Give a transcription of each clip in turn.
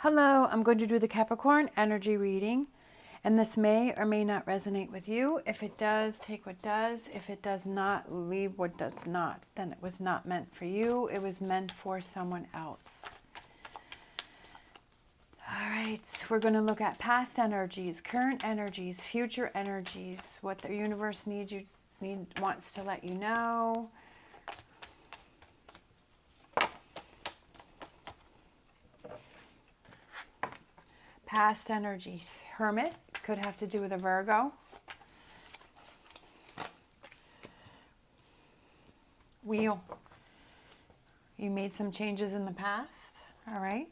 Hello, I'm going to do the Capricorn energy reading, and this may or may not resonate with you. If it does, take what does. If it does not, leave what does not. Then it was not meant for you. It was meant for someone else. All right, we're going to look at past energies, current energies, future energies, what the universe wants to let you know. Past energies. Hermit could have to do with a Virgo. Wheel. You made some changes in the past. All right.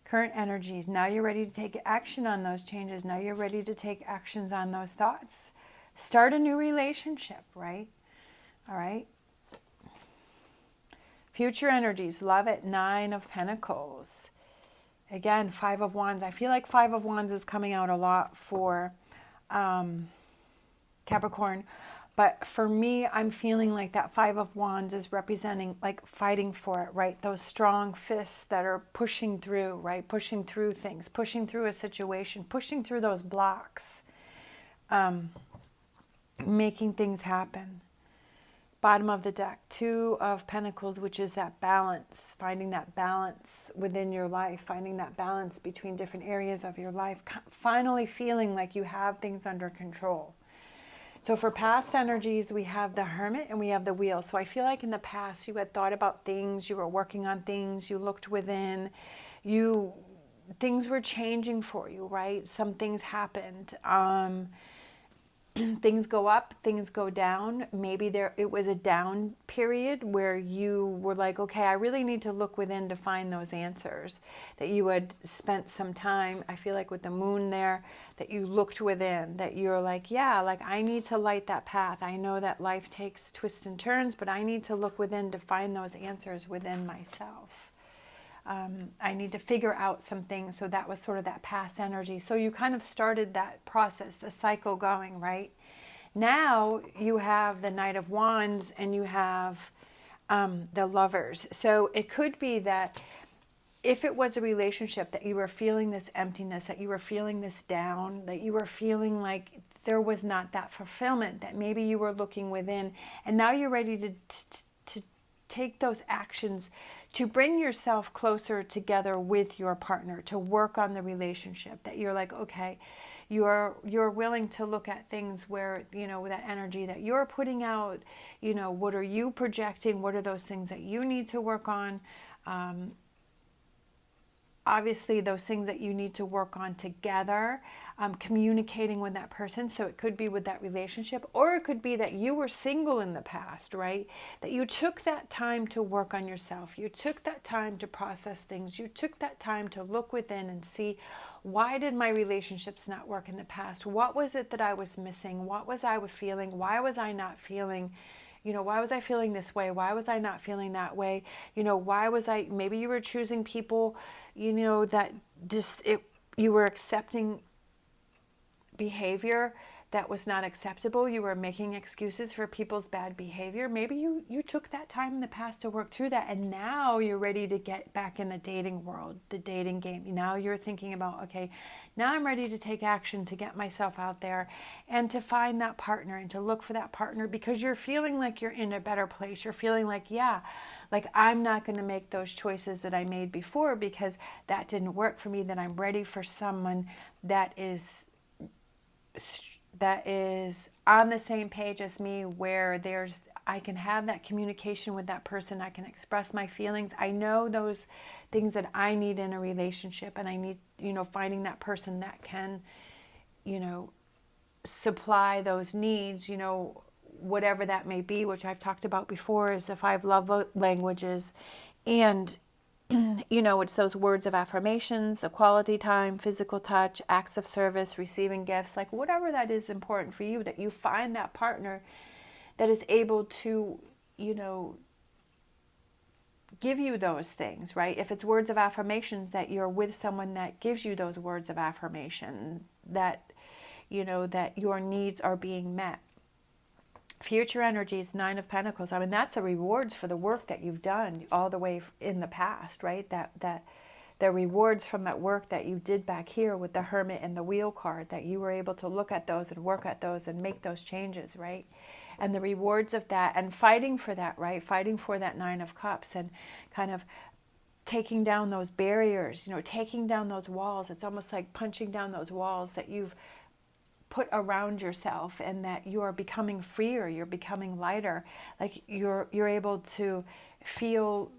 Current energies. Now you're ready to take action on those changes. Now you're ready to take actions on those thoughts. Start a new relationship, right? All right. Future energies. Love it. 9 of Pentacles. Again, 5 of Wands. I feel like 5 of Wands is coming out a lot for Capricorn. But for me, I'm feeling like that 5 of Wands is representing like fighting for it, right? Those strong fists that are pushing through, right? Pushing through things, pushing through a situation, pushing through those blocks, making things happen. Bottom of the deck, 2 of Pentacles, which is that balance, finding that balance within your life, finding that balance between different areas of your life, finally feeling like you have things under control. So for past energies, we have the Hermit and we have the Wheel. So I feel like in the past you had thought about things, you were working on things, you looked within, things were changing for you, right? Some things happened. Things go up, things go down. Maybe it was a down period where you were like, okay, I really need to look within to find those answers. That you had spent some time, I feel like with the moon there, that you looked within, that you're like, yeah, like I need to light that path. I know that life takes twists and turns, but I need to look within to find those answers within myself. I need to figure out some things. So that was sort of that past energy. So you kind of started that process, the cycle going, right? Now you have the Knight of Wands and you have the Lovers. So it could be that if it was a relationship that you were feeling this emptiness, that you were feeling this down, that you were feeling like there was not that fulfillment, that maybe you were looking within, and now you're ready to take those actions to bring yourself closer together with your partner, to work on the relationship, that you're like, okay, you're willing to look at things where, you know, that energy that you're putting out, you know, what are you projecting? What are those things that you need to work on? Obviously, those things that you need to work on together, communicating with that person. So it could be with that relationship, or it could be that you were single in the past, right? That you took that time to work on yourself. You took that time to process things. You took that time to look within and see, why did my relationships not work in the past? What was it that I was missing? What was I feeling? Why was I not feeling? You know, why was I feeling this way? Why was I not feeling that way? You know, maybe you were choosing people, you know, that you were accepting behavior that was not acceptable. You were making excuses for people's bad behavior. Maybe you took that time in the past to work through that, and now you're ready to get back in the dating world, the dating game. Now you're thinking about, okay, now I'm ready to take action to get myself out there and to find that partner and to look for that partner, because you're feeling like you're in a better place. You're feeling like, yeah, like I'm not going to make those choices that I made before because that didn't work for me, that I'm ready for someone that is on the same page as me, where I can have that communication with that person. I can express my feelings. I know those things that I need in a relationship, and I need, you know, finding that person that can, you know, supply those needs, you know, whatever that may be, which I've talked about before, is the 5 love languages. And you know, it's those words of affirmations, the quality time, physical touch, acts of service, receiving gifts, like whatever that is important for you, that you find that partner that is able to, you know, give you those things, right? If it's words of affirmations, that you're with someone that gives you those words of affirmation, that, you know, that your needs are being met. Future energies, 9 of Pentacles. I mean, that's a rewards for the work that you've done all the way in the past, right? That the rewards from that work that you did back here with the Hermit and the Wheel card, that you were able to look at those and work at those and make those changes, right? And the rewards of that, and fighting for that, right? Fighting for that Nine of Cups, and kind of taking down those barriers, taking down those walls. It's almost like punching down those walls that you've put around yourself, and that you are becoming freer, you're becoming lighter, like you're able to feel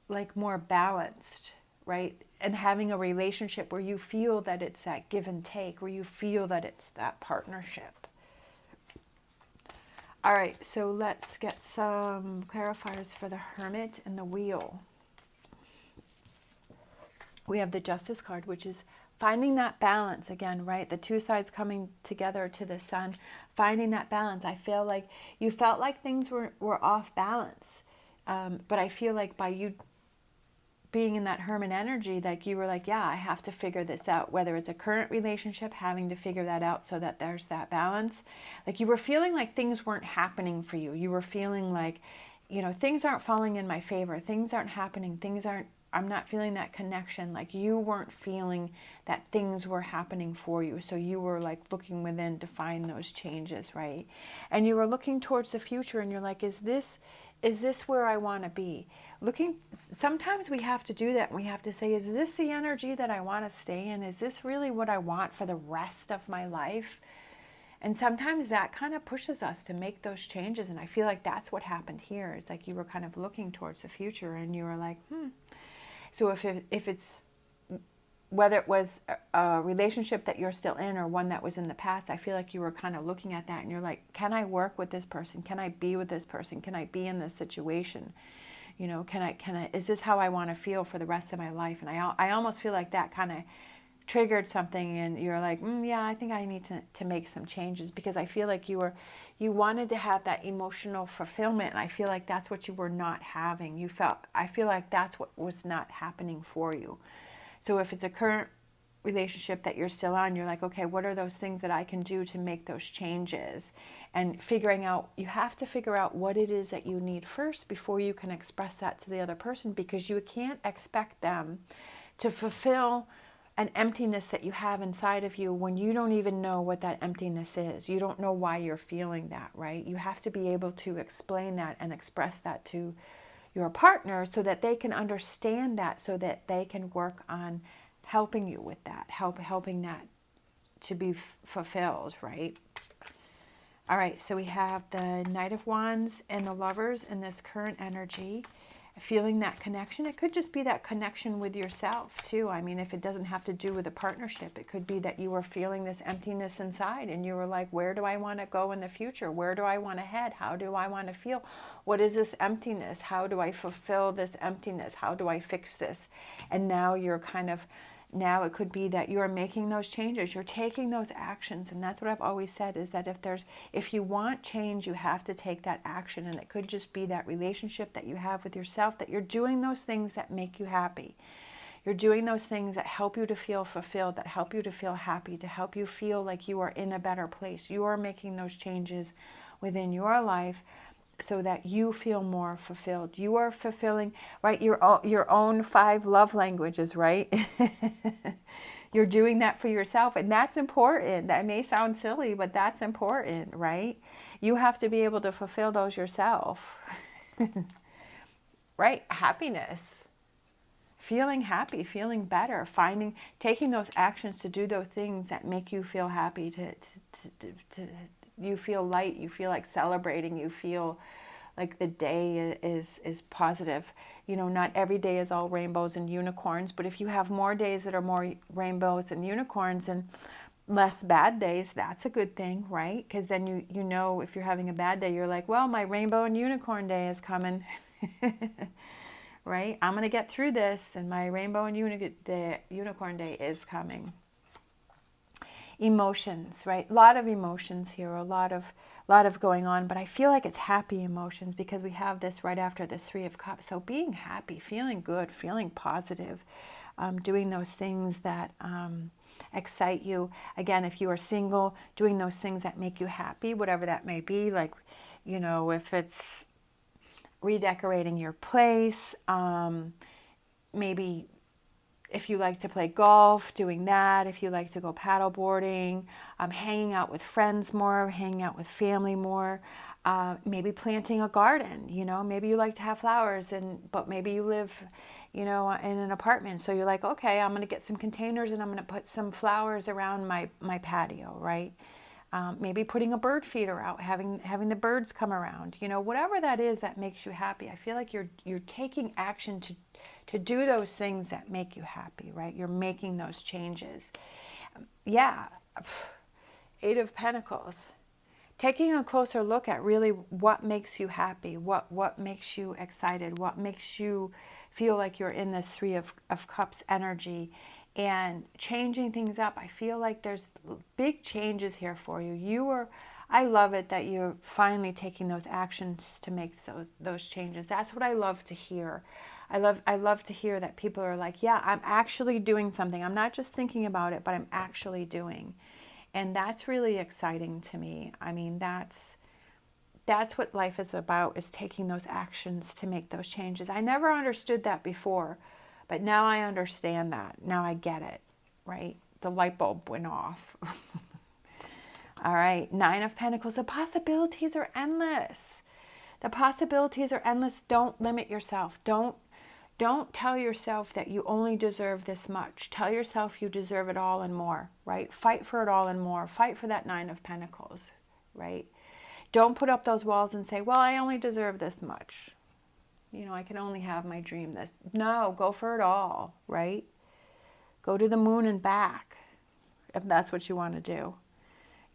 like more balanced, right? And having a relationship where you feel that it's that give and take, where you feel that it's that partnership. All right, so let's get some clarifiers for the Hermit and the Wheel. We have the Justice card, which is finding that balance again, right? The two sides coming together to the Sun, finding that balance. I feel like you felt like things were off balance, but I feel like by you being in that Hermit energy, like you were like, yeah, I have to figure this out, whether it's a current relationship, having to figure that out so that there's that balance. Like you were feeling like things weren't happening for you. You were feeling like, things aren't falling in my favor. Things aren't happening. I'm not feeling that connection. Like you weren't feeling that things were happening for you. So you were like looking within to find those changes, right? And you were looking towards the future, and you're like, is this where I want to be? Sometimes we have to do that. We have to say, is this the energy that I want to stay in? Is this really what I want for the rest of my life? And sometimes that kind of pushes us to make those changes. And I feel like that's what happened here. It's like you were kind of looking towards the future, and you were like, So if it's, whether it was a relationship that you're still in or one that was in the past, I feel like you were kind of looking at that, and you're like, can I work with this person? Can I be with this person? Can I be in this situation? Is this how I want to feel for the rest of my life? And I almost feel like that kind of triggered something, and you're like, yeah, I think I need to make some changes, because I feel like you wanted to have that emotional fulfillment, and I feel like that's what you were not having. I feel like that's what was not happening for you. So if it's a current relationship that you're still on, you're like, okay, what are those things that I can do to make those changes? And you have to figure out what it is that you need first before you can express that to the other person, because you can't expect them to fulfill an emptiness that you have inside of you when you don't even know what that emptiness is. You don't know why you're feeling that, right? You have to be able to explain that and express that to your partner so that they can understand that, so that they can work on helping you with that, helping that to be fulfilled, right? All right, so we have the Knight of Wands and the Lovers in this current energy, feeling that connection. It could just be that connection with yourself too. I mean, if it doesn't have to do with a partnership, it could be that you were feeling this emptiness inside, and you were like, where do I want to go in the future? Where do I want to head? How do I want to feel? What is this emptiness? How do I fulfill this emptiness? How do I fix this? And now it could be that you are making those changes. You're taking those actions. And that's what I've always said, is that if you want change, you have to take that action. And it could just be that relationship that you have with yourself, that you're doing those things that make you happy. You're doing those things that help you to feel fulfilled, that help you to feel happy, to help you feel like you are in a better place. You are making those changes within your life so that you feel more fulfilled. You are fulfilling, right, your own 5 love languages, right? You're doing that for yourself, and that's important. That may sound silly, but that's important, right? You have to be able to fulfill those yourself. Right? Happiness. Feeling happy, feeling better, taking those actions to do those things that make you feel happy, you feel light, you feel like celebrating, you feel like the day is positive. Not every day is all rainbows and unicorns, but if you have more days that are more rainbows and unicorns and less bad days, that's a good thing, right? Because then you know if you're having a bad day, you're like, well, my rainbow and unicorn day is coming. Right? I'm going to get through this, and my rainbow and unicorn day is coming. Emotions, right? A lot of emotions here, a lot of going on, but I feel like it's happy emotions because we have this right after this 3 of Cups. So being happy, feeling good, feeling positive, doing those things that excite you. Again, if you are single, doing those things that make you happy, whatever that may be, like, if it's redecorating your place, maybe if you like to play golf, doing that. If you like to go paddle boarding, hanging out with friends more, hanging out with family more. Maybe planting a garden, maybe you like to have flowers, but maybe you live, in an apartment. So you're like, okay, I'm going to get some containers and I'm going to put some flowers around my patio, right? Maybe putting a bird feeder out, having the birds come around, whatever that is that makes you happy. I feel like you're taking action to do those things that make you happy, right? You're making those changes. Yeah. Eight of Pentacles. Taking a closer look at really what makes you happy, what makes you excited, what makes you feel like you're in this Three of Cups energy, and changing things up. I feel like there's big changes here for you. I love it that you're finally taking those actions to make those changes. That's what I love to hear. I love to hear that people are like, yeah, I'm actually doing something. I'm not just thinking about it, but I'm actually doing. And that's really exciting to me. I mean, that's what life is about, is taking those actions to make those changes. I never understood that before, but now I understand that. Now I get it, right? The light bulb went off. All right, Nine of Pentacles. The possibilities are endless. The possibilities are endless. Don't limit yourself. Don't tell yourself that you only deserve this much. Tell yourself you deserve it all and more, right? Fight for it all and more. Fight for that Nine of Pentacles, right? Don't put up those walls and say, well, I only deserve this much. I can only have my dream this. No, go for it all, right? Go to the moon and back, if that's what you want to do.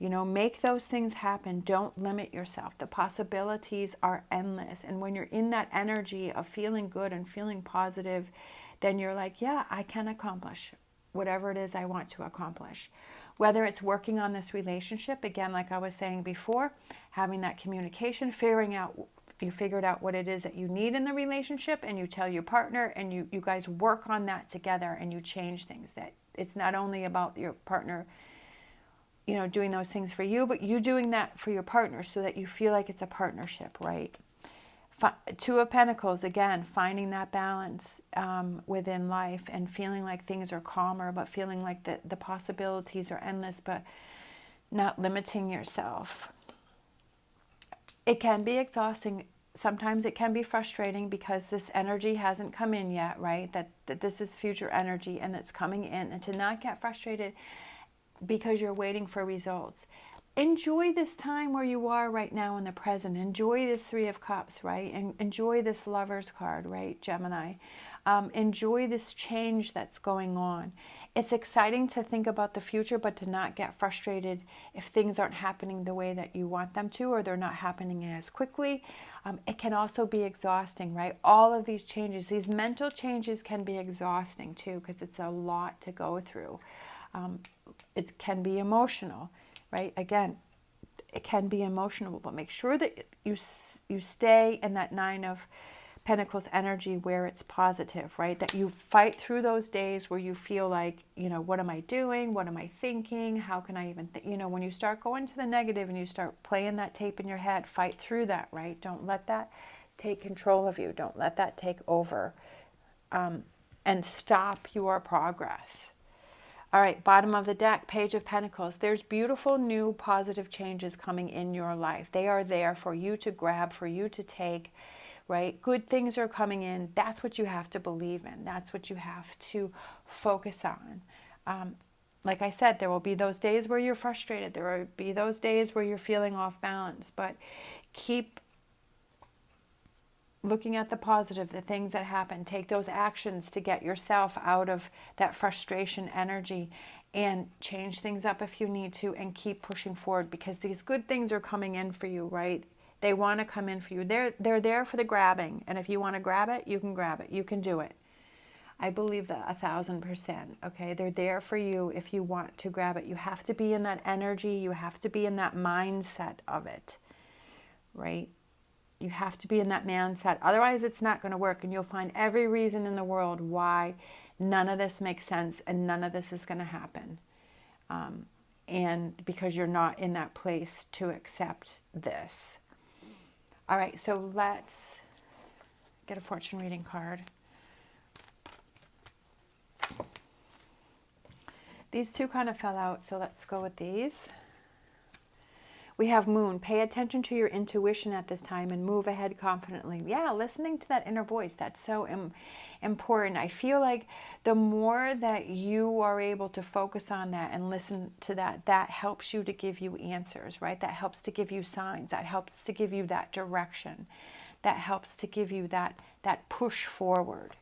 Make those things happen. Don't limit yourself. The possibilities are endless. And when you're in that energy of feeling good and feeling positive, then you're like, yeah, I can accomplish whatever it is I want to accomplish. Whether it's working on this relationship, again, like I was saying before, having that communication, you figured out what it is that you need in the relationship, and you tell your partner, and you guys work on that together, and you change things. That it's not only about your partner doing those things for you, but you doing that for your partner, so that you feel like it's a partnership, right? Two of Pentacles, again, finding that balance within life, and feeling like things are calmer, but feeling like the possibilities are endless, but not limiting yourself. It can be exhausting. Sometimes it can be frustrating because this energy hasn't come in yet, right? That this is future energy and it's coming in, and to not get frustrated because you're waiting for results. Enjoy this time where you are right now in the present. Enjoy this Three of Cups, right? And enjoy this Lover's card, right, Gemini? Enjoy this change that's going on. It's exciting to think about the future, but to not get frustrated if things aren't happening the way that you want them to, or they're not happening as quickly. It can also be exhausting, right? All of these changes, these mental changes, can be exhausting too, because it's a lot to go through. It can be emotional, right? Again, it can be emotional, but make sure that you stay in that Nine of Pentacles energy where it's positive, right? That you fight through those days where you feel like, what am I doing? What am I thinking? How can I even when you start going to the negative and you start playing that tape in your head, fight through that, right? Don't let that take control of you. Don't let that take over, and stop your progress. All right, bottom of the deck, Page of Pentacles. There's beautiful, new, positive changes coming in your life. They are there for you to grab, for you to take, right? Good things are coming in. That's what you have to believe in. That's what you have to focus on. Like I said, there will be those days where you're frustrated. There will be those days where you're feeling off balance. But keep looking at the positive, the things that happen. Take those actions to get yourself out of that frustration energy, and change things up if you need to, and keep pushing forward, because these good things are coming in for you, right? They want to come in for you. They're there for the grabbing. And if you want to grab it, you can grab it. You can do it. I believe that 1,000%. Okay, they're there for you if you want to grab it. You have to be in that energy. You have to be in that mindset of it, right? You have to be in that mindset. Otherwise, it's not going to work, and you'll find every reason in the world why none of this makes sense and none of this is going to happen. And because you're not in that place to accept this. All right, so let's get a fortune reading card. These two kind of fell out, so let's go with these. We have Moon. Pay attention to your intuition at this time and move ahead confidently. Yeah, listening to that inner voice, that's so important. I feel like the more that you are able to focus on that and listen to that, that helps you to give you answers, right? That helps to give you signs. That helps to give you that direction. That helps to give you that push forward.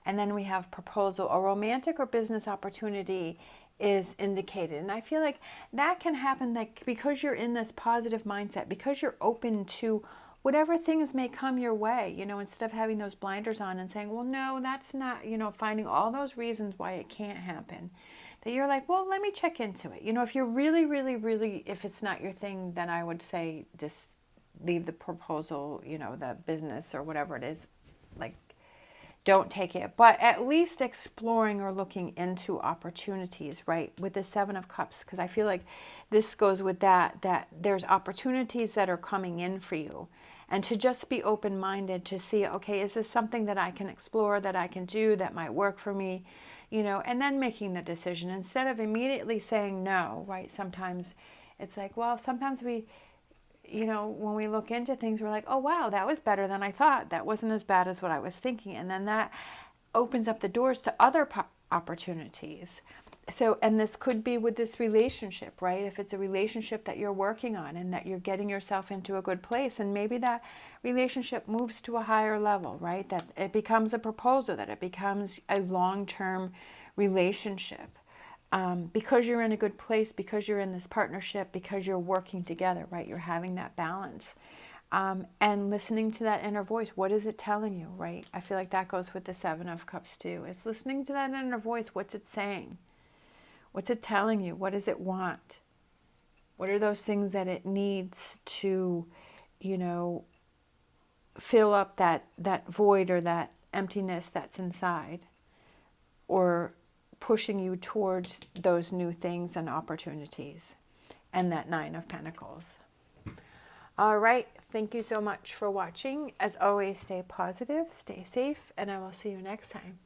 And then we have proposal. A romantic or business opportunity is indicated. And I feel like that can happen like because you're in this positive mindset, because you're open to whatever things may come your way, you know, instead of having those blinders on and saying, well, no, that's not, you know, finding all those reasons why it can't happen. That you're like, well, let me check into it. You know, if you're really, really, really, if it's not your thing, then I would say just leave the proposal, you know, the business or whatever it is, like, don't take it, but at least exploring or looking into opportunities, right? With the Seven of Cups, because I feel like this goes with that there's opportunities that are coming in for you. And to just be open-minded to see, okay, is this something that I can explore, that I can do, that might work for me, you know, and then making the decision instead of immediately saying no, right? Sometimes it's like, well, sometimes we, you know, when we look into things, we're like, oh, wow, that was better than I thought. That wasn't as bad as what I was thinking. And then that opens up the doors to other opportunities. So, and this could be with this relationship, right? If it's a relationship that you're working on and that you're getting yourself into a good place, and maybe that relationship moves to a higher level, right? That it becomes a proposal, that it becomes a long-term relationship. Because you're in a good place, because you're in this partnership, because you're working together, right? You're having that balance. And listening to that inner voice. What is it telling you, right? I feel like that goes with the Seven of Cups too. It's listening to that inner voice. What's it saying? What's it telling you? What does it want? What are those things that it needs to, you know, fill up that void or that emptiness that's inside? Or pushing you towards those new things and opportunities, and that Nine of Pentacles. All right, thank you so much for watching. As always, stay positive, stay safe, and I will see you next time.